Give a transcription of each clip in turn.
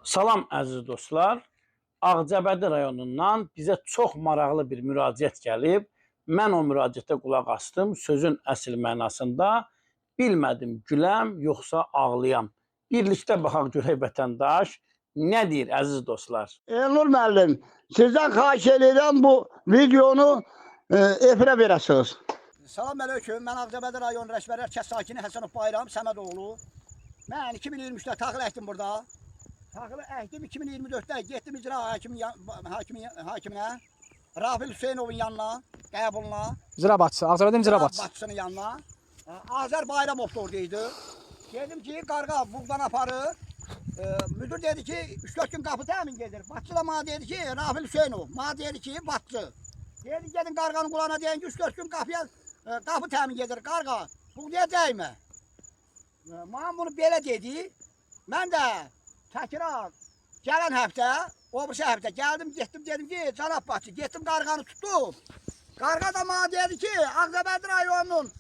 Salam əziz dostlar. Ağcabədi rayonundan bizə çox maraqlı bir müraciət gəlib. Mən o müraciətə qulaq asdım. Sözün əsl mənasında bilmədim güləm yoxsa ağlayam. Birlikdə baxaq görək vətəndaş nə deyir əziz dostlar. Elnur müəllim, sizdən xahiş edirəm bu videonu efirə verəsiniz. Salam əleykum. Mən Ağcabədi rayon Rəşbərlər kənd sakini Həsənov Bayram Səmədoğlu. Mən 2023-də taxıl əkdim burada. Taxılı əkdim 2024-də getdim icra hakiminə, Rafil Hüseynovun yanına, qəbuluna. İcra başçısı, Ağcabədi icra başçısı. Başçısının yanına. Azər Bayramov da oradaydı. Dedim ki, qarqa buradan aparır. Müdür dedi ki, 3-4 gün qapı təmin gedir. Başçı da bana dedi ki, Rafil Hüseynov. Bana dedi ki, başçı. Dedi, gedin qarqanın qulağına deyin ki, 3-4 gün qapı təmin gedir. Qarqa, bu deyəcəkmə. Bana bunu belə dedi. Mən də təkrar gələn həftə, o birisi həftə gəldim, getdim, dedim ki, cənab başçı, getdim qarğanı tutdum. Qarğa da bana dedi ki, Ağcabədi rayonunun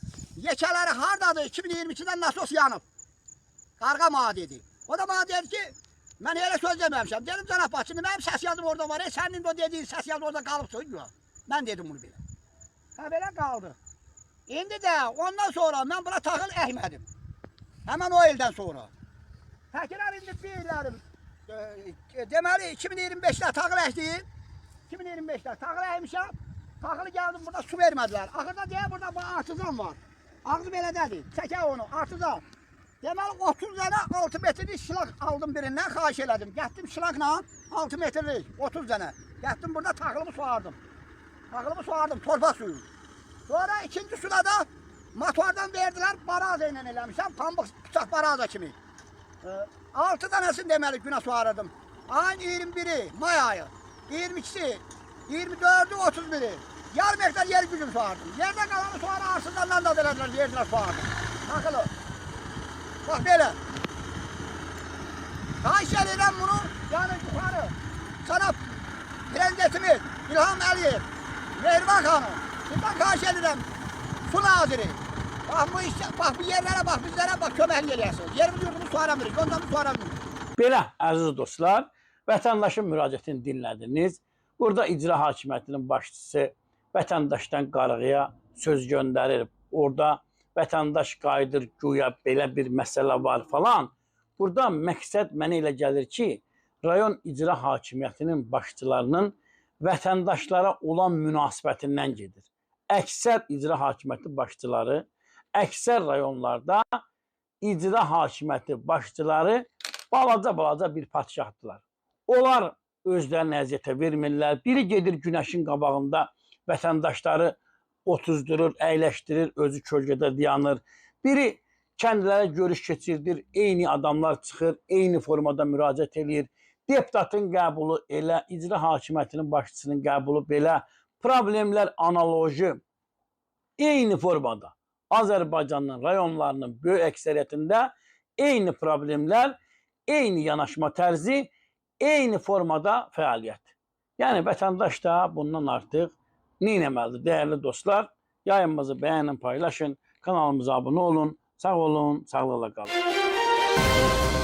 yekələri hardadır, 2022-dən nasos yanıb. Qarğa bana dedi. O da bana dedi ki, mən elə söz deməmişəm. Dedim, cənab başçı, mənim səs yazım orada var, sənin o dediyin səs yazım orada qalıbsın. Yox, mən dedim bunu belə. Ha, belə qaldı. İndi də ondan sonra mən buna taxıl əkmədim. Həmən o ildən sonra. Təkrar indi bir illərim, deməli 2025'də taxıl əkdim, 2025'də taxıl əkmişəm, taxılı gəldim burada su vermədilər. Axırda deyək burada artizan var, ağzı belədədir, çəkək onu, artizan. Deməli 30 dənə 6 metrlik şılaq aldım birindən, xahiş elədim. Gətdim şılaqla 6 metrlik, 30 dənə. Gətdim burada taxılımı suardım. Taxılımı suardım, torpaq suyu. Sonra ikinci suda da motordan verdilər, baraza ilə eləmişəm, pambıq tutaq baraza kimi. 6 tanesini deməli günə suarırdım. Ayın 21'i may ayı, 22'si, 24'ü, 31'i. Yarım hektar yer gücüm suardım. Yerde kalanı suarı arsızlarından da verdiler, verdiler suardım. Takılı. Bak böyle. Xahiş edirəm bunu, yani yukarı. Sana prezidentimiz İlham Əliyev, Mehriban xanım, sizden xahiş edirəm, su naziri. Bak bu yerlere bak, bizlere bak, köməkli eləyəsiniz. Yerimiz yurdumuz suaramırıq, yollarımız suaramırıq. Belə əziz dostlar, vətəndaşın müraciətini dinlədiniz. Burada icra hakimiyyətinin başçısı vətəndaşdan qarğıya söz göndərir. Orada vətəndaş qayıdır, güya belə bir məsələ var falan. Burada məqsəd mənə elə gəlir ki, rayon icra hakimiyyətinin başçılarının vətəndaşlara olan münasibətindən gedir. Əksər icra hakimiyyəti başçıları, əksər rayonlarda icra hakimiyyəti başçıları balaca bir padşahdılar. Onlar özlərini əziyyətə vermirlər. Biri gedir günəşin qabağında vətəndaşları otuzdurur, əyləşdirir, özü kölgədə dayanır. Biri kəndlərə görüş keçirdir, eyni adamlar çıxır, eyni formada müraciət edir. Deputatın qəbulu elə, icra hakimiyyətinin başçısının qəbulu belə, problemlər analoji, eyni formada. Azərbaycanın rayonlarının böyük əksəriyyətində eyni problemlər, eyni yanaşma tərzi, eyni formada fəaliyyət. Yəni vətəndaş da bundan artıq nə etməlidir? Dəyərli dostlar, yayınımızı bəyənin, paylaşın, kanalımıza abunə olun, sağ olun, sağlıqla qalın.